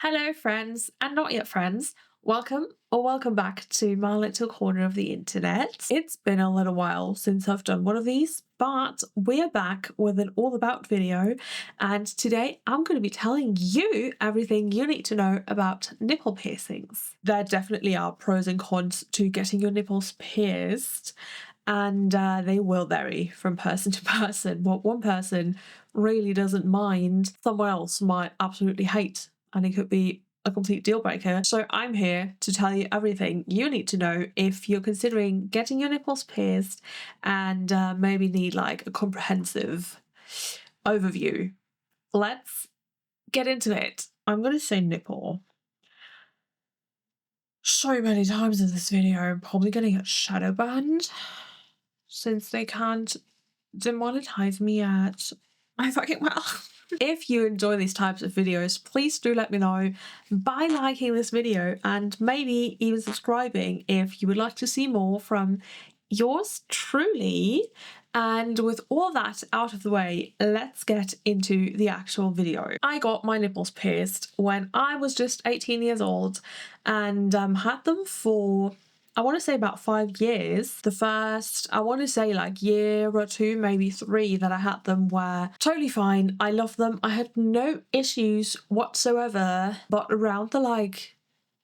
Hello, friends and not yet friends. Welcome back to my little corner of the internet. It's been a little while since I've done one of these, but we're back with an all about video. And today I'm going to be telling you everything you need to know about nipple piercings. There definitely are pros and cons to getting your nipples pierced, and they will vary from person to person. What one person really doesn't mind, someone else might absolutely hate, and it could be a complete deal breaker. So I'm here to tell you everything you need to know if you're considering getting your nipples pierced and maybe need like a comprehensive overview. Let's get into it. I'm going to say nipple so many times in this video. I'm probably going to get shadow banned since they can't demonetize me yet. I fucking well. If you enjoy these types of videos, please do let me know by liking this video and maybe even subscribing if you would like to see more from yours truly. And with all that out of the way, let's get into the actual video. I got my nipples pierced when I was just 18 years old and had them for, I want to say, about 5 years. The first, I want to say like year or two, maybe 3 that I had them were totally fine. I loved them. I had no issues whatsoever. But around the like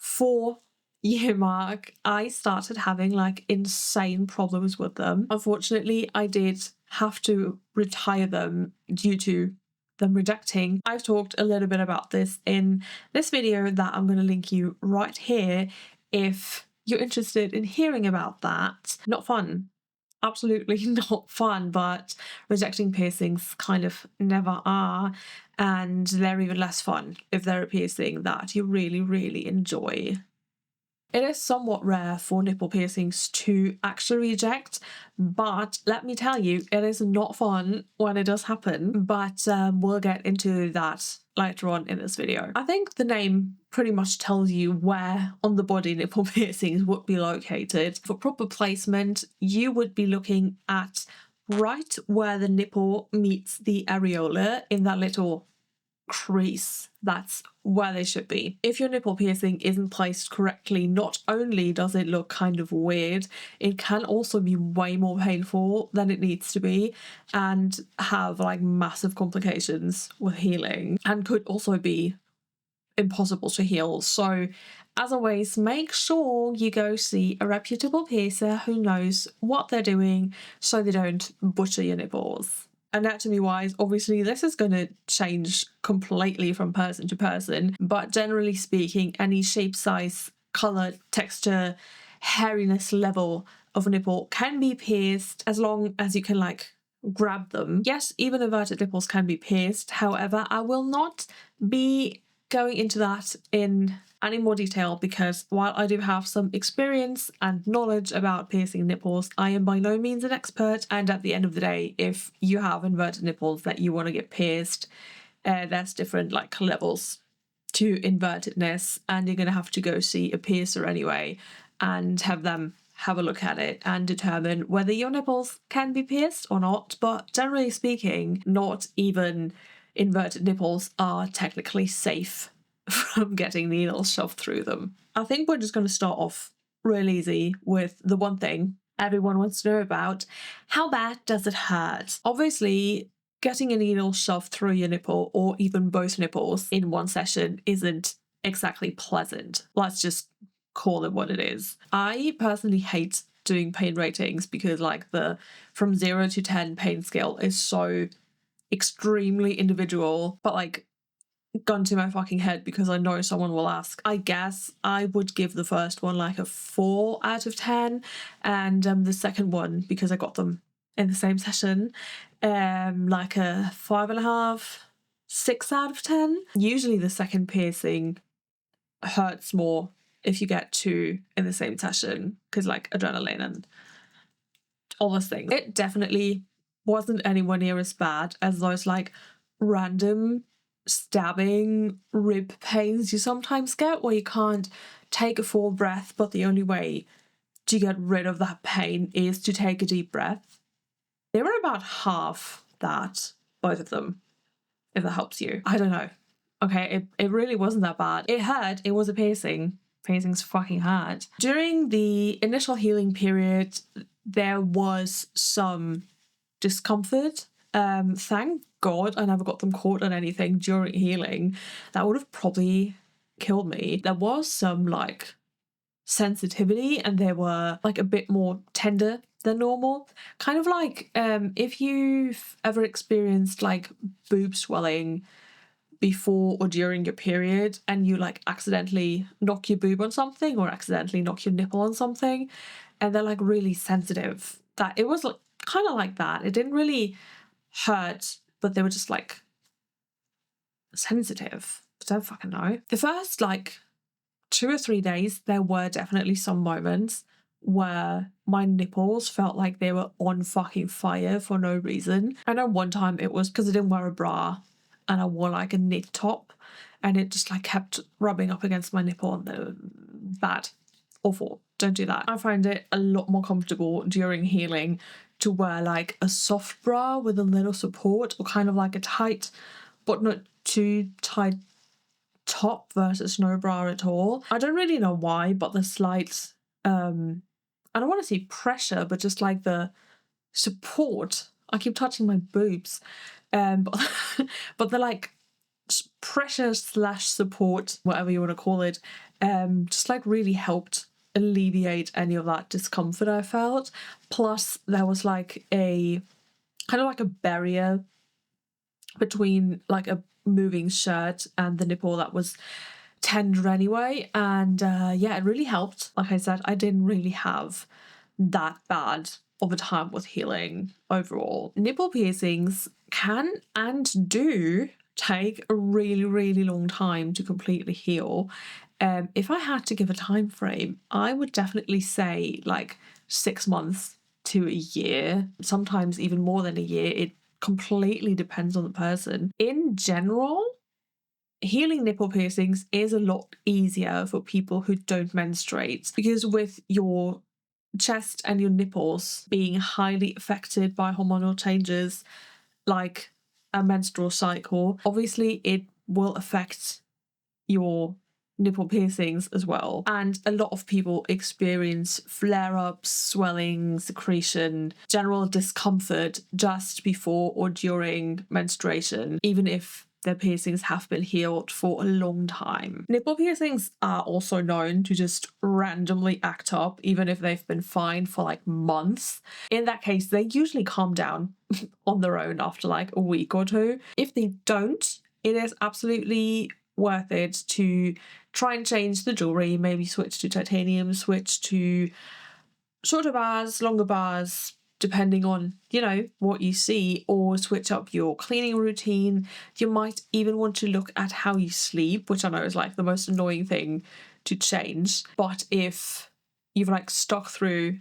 4-year mark, I started having like insane problems with them. Unfortunately, I did have to retire them due to them rejecting. I've talked a little bit about this in this video that I'm going to link you right here if you're interested in hearing about that. Not fun. Absolutely not fun, but rejecting piercings kind of never are, and they're even less fun if they're a piercing that you really, really enjoy. It is somewhat rare for nipple piercings to actually reject, but let me tell you, it is not fun when it does happen, but we'll get into that later on in this video. I think the name pretty much tells you where on the body nipple piercings would be located. For proper placement, you would be looking at right where the nipple meets the areola in that little crease. That's where they should be. If your nipple piercing isn't placed correctly, not only does it look kind of weird, it can also be way more painful than it needs to be and have like massive complications with healing, and could also be impossible to heal. So as always, make sure you go see a reputable piercer who knows what they're doing so they don't butcher your nipples. Anatomy wise, obviously this is going to change completely from person to person, but generally speaking, any shape, size, color, texture, hairiness level of a nipple can be pierced as long as you can like grab them. Yes, even inverted nipples can be pierced. However, I will not be going into that in any more detail because while I do have some experience and knowledge about piercing nipples, I am by no means an expert. And at the end of the day, if you have inverted nipples that you want to get pierced, there's different like levels to invertedness, and you're going to have to go see a piercer anyway and have them have a look at it and determine whether your nipples can be pierced or not. But generally speaking, not even inverted nipples are technically safe from getting needles shoved through them. I think we're just going to start off real easy with the one thing everyone wants to know about. How bad does it hurt? Obviously, getting a needle shoved through your nipple or even both nipples in one session isn't exactly pleasant. Let's just call it what it is. I personally hate doing pain ratings because like the from 0 to 10 pain scale is so extremely individual, but like gun to my fucking head because I know someone will ask. I guess I would give the first one like a 4 out of 10, and the second one, because I got them in the same session, like a 5.5, 6 out of 10. Usually the second piercing hurts more if you get 2 in the same session because like adrenaline and all those things. It definitely wasn't anywhere near as bad as those like random stabbing rib pains you sometimes get where you can't take a full breath, but the only way to get rid of that pain is to take a deep breath. They were about half that, both of them, if that helps you. I don't know. Okay, it really wasn't that bad. It hurt. It was a piercing. Piercings fucking hurt. During the initial healing period, there was some discomfort. Thank God I never got them caught on anything during healing. That would have probably killed me. There was some like sensitivity, and they were like a bit more tender than normal. Kind of like if you've ever experienced like boob swelling before or during your period, and you like accidentally knock your boob on something or accidentally knock your nipple on something, and they're like really sensitive. That it was like kind of like that. It didn't really hurt, but they were just like sensitive. I don't fucking know. The first like 2 or 3 days, there were definitely some moments where my nipples felt like they were on fucking fire for no reason. I know one time it was because I didn't wear a bra and I wore like a knit top, and it just like kept rubbing up against my nipple, and bad. Awful. Don't do that. I find it a lot more comfortable during healing to wear like a soft bra with a little support, or kind of like a tight but not too tight top versus no bra at all. I don't really know why, but the slight I don't want to say pressure, but just like the support. I keep touching my boobs. But, but the like pressure / support, whatever you want to call it, just like really helped alleviate any of that discomfort I felt. Plus there was like a kind of like a barrier between like a moving shirt and the nipple that was tender anyway, and yeah, it really helped. Like I said, I didn't really have that bad of a time with healing overall. Nipple piercings can and do take a really long time to completely heal. If I had to give a time frame, I would definitely say like 6 months to a year, sometimes even more than a year. It completely depends on the person. In general, healing nipple piercings is a lot easier for people who don't menstruate, because with your chest and your nipples being highly affected by hormonal changes like a menstrual cycle, obviously it will affect your nipple piercings as well. And a lot of people experience flare-ups, swelling, secretion, general discomfort just before or during menstruation, even if their piercings have been healed for a long time. Nipple piercings are also known to just randomly act up, even if they've been fine for like months. In that case, they usually calm down on their own after like a week or two. If they don't, it is absolutely worth it to try and change the jewellery, maybe switch to titanium, switch to shorter bars, longer bars, depending on, you know, what you see, or switch up your cleaning routine. You might even want to look at how you sleep, which I know is like the most annoying thing to change. But if you've like stuck through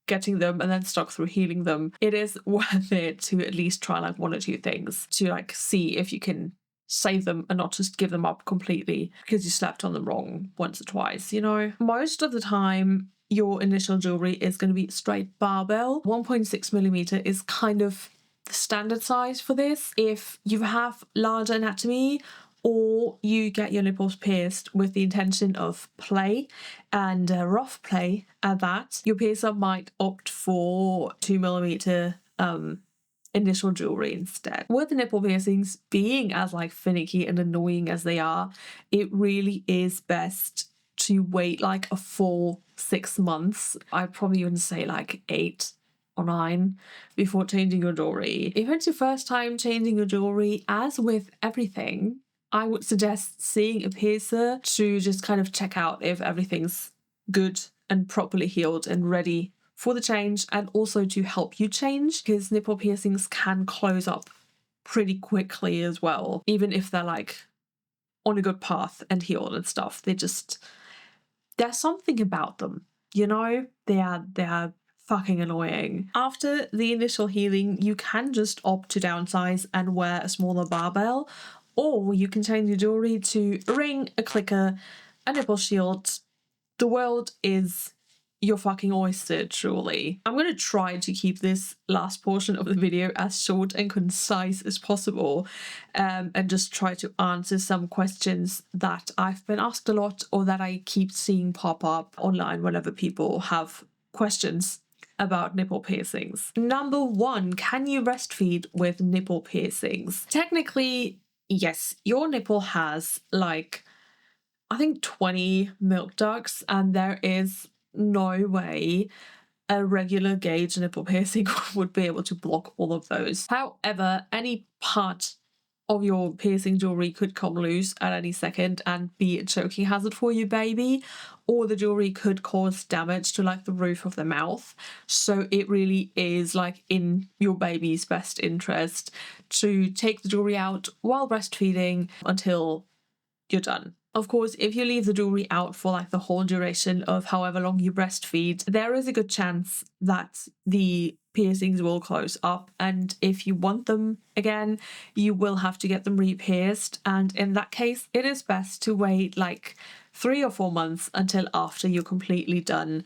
getting them and then stuck through healing them, it is worth it to at least try like 1 or 2 things to like see if you can save them and not just give them up completely because you slept on them wrong once or twice, you know. Most of the time your initial jewelry is going to be straight barbell. 1.6mm is kind of the standard size for this. If you have larger anatomy, or you get your nipples pierced with the intention of play and rough play at that, your piercer might opt for 2mm initial jewelry instead. With the nipple piercings being as like finicky and annoying as they are, it really is best to wait like a full 6 months. I'd probably even say like 8 or 9 before changing your jewelry. If it's your first time changing your jewelry, as with everything, I would suggest seeing a piercer to just kind of check out if everything's good and properly healed and ready for the change, and also to help you change, because nipple piercings can close up pretty quickly as well, even if they're like on a good path and healed and stuff. There's something about them, you know. They are fucking annoying. After the initial healing, you can just opt to downsize and wear a smaller barbell, or you can change your jewelry to a ring, a clicker, a nipple shield. The world is your fucking oyster, truly. I'm going to try to keep this last portion of the video as short and concise as possible, and just try to answer some questions that I've been asked a lot or that I keep seeing pop up online whenever people have questions about nipple piercings. Number 1, can you breastfeed with nipple piercings? Technically, yes, your nipple has like, I think 20 milk ducts, and there is no way a regular gauge nipple piercing would be able to block all of those. However, any part of your piercing jewelry could come loose at any second and be a choking hazard for your baby, or the jewelry could cause damage to like the roof of the mouth. So it really is like in your baby's best interest to take the jewelry out while breastfeeding until you're done. Of course, if you leave the jewelry out for like the whole duration of however long you breastfeed, there is a good chance that the piercings will close up, and if you want them again, you will have to get them re-pierced, and in that case, it is best to wait like 3 or 4 months until after you're completely done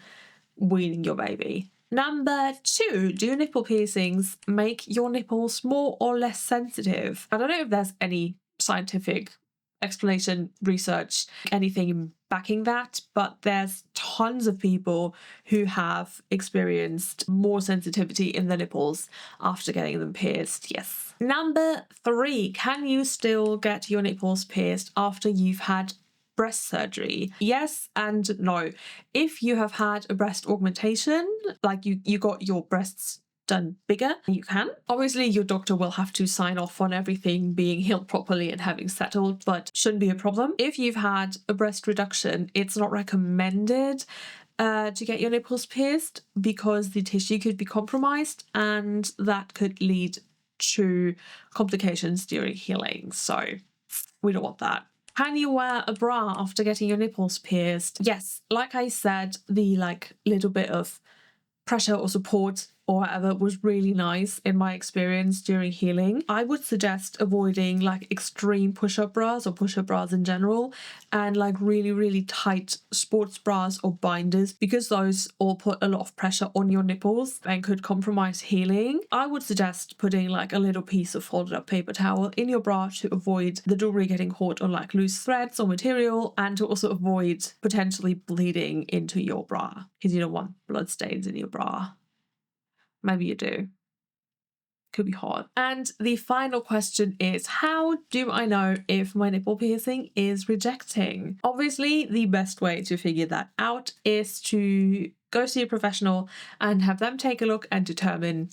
weaning your baby. Number 2, do nipple piercings make your nipples more or less sensitive? I don't know if there's any scientific explanation, research, anything backing that, but there's tons of people who have experienced more sensitivity in the nipples after getting them pierced. Yes. Number 3, can you still get your nipples pierced after you've had breast surgery? Yes and no. If you have had a breast augmentation, like you got your breasts done bigger, you can. Obviously, your doctor will have to sign off on everything being healed properly and having settled, but shouldn't be a problem. If you've had a breast reduction, it's not recommended to get your nipples pierced because the tissue could be compromised and that could lead to complications during healing. So we don't want that. Can you wear a bra after getting your nipples pierced? Yes, like I said, the like little bit of pressure or support or whatever was really nice in my experience during healing. I would suggest avoiding like extreme push-up bras or push-up bras in general, and like really tight sports bras or binders, because those all put a lot of pressure on your nipples and could compromise healing. I would suggest putting like a little piece of folded up paper towel in your bra to avoid the jewelry getting caught on like loose threads or material, and to also avoid potentially bleeding into your bra, because you don't want blood stains in your bra. Maybe you do. Could be hard. And the final question is, how do I know if my nipple piercing is rejecting? Obviously, the best way to figure that out is to go see a professional and have them take a look and determine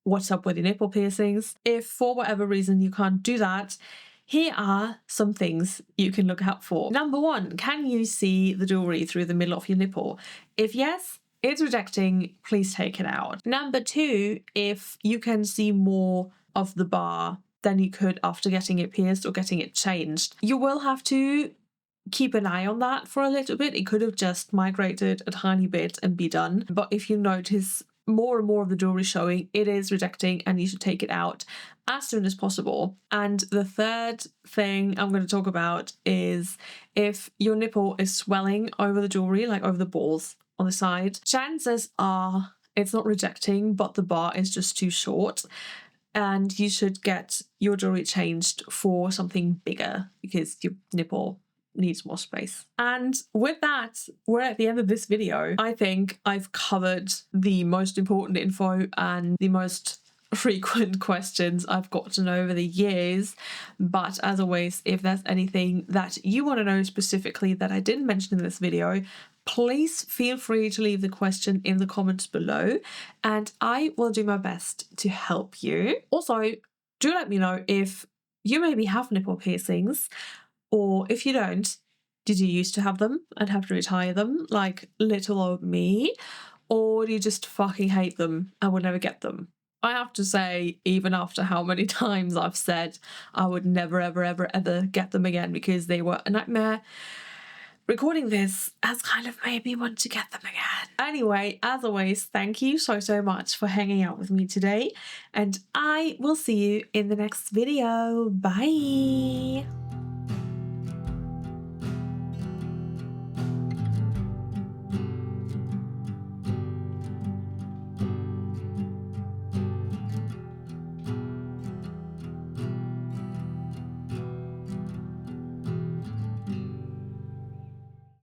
what's up with your nipple piercings. If for whatever reason you can't do that, here are some things you can look out for. Number 1, can you see the jewelry through the middle of your nipple? If yes, it's rejecting, please take it out. Number 2, if you can see more of the bar than you could after getting it pierced or getting it changed, you will have to keep an eye on that for a little bit. It could have just migrated a tiny bit and be done. But if you notice more and more of the jewelry showing, it is rejecting and you should take it out as soon as possible. And the third thing I'm going to talk about is if your nipple is swelling over the jewelry, like over the balls on the side, chances are it's not rejecting, but the bar is just too short, and you should get your jewelry changed for something bigger because your nipple needs more space. And with that, we're at the end of this video. I think I've covered the most important info and the most frequent questions I've gotten over the years. But as always, if there's anything that you want to know specifically that I didn't mention in this video, please feel free to leave the question in the comments below and I will do my best to help you. Also, do let me know if you maybe have nipple piercings, or if you don't, did you used to have them and have to retire them like little old me? Or do you just fucking hate them and will never get them? I have to say, even after how many times I've said I would never, ever get them again because they were a nightmare, recording this has kind of made me want to get them again. Anyway, as always, thank you so much for hanging out with me today, and I will see you in the next video. Bye!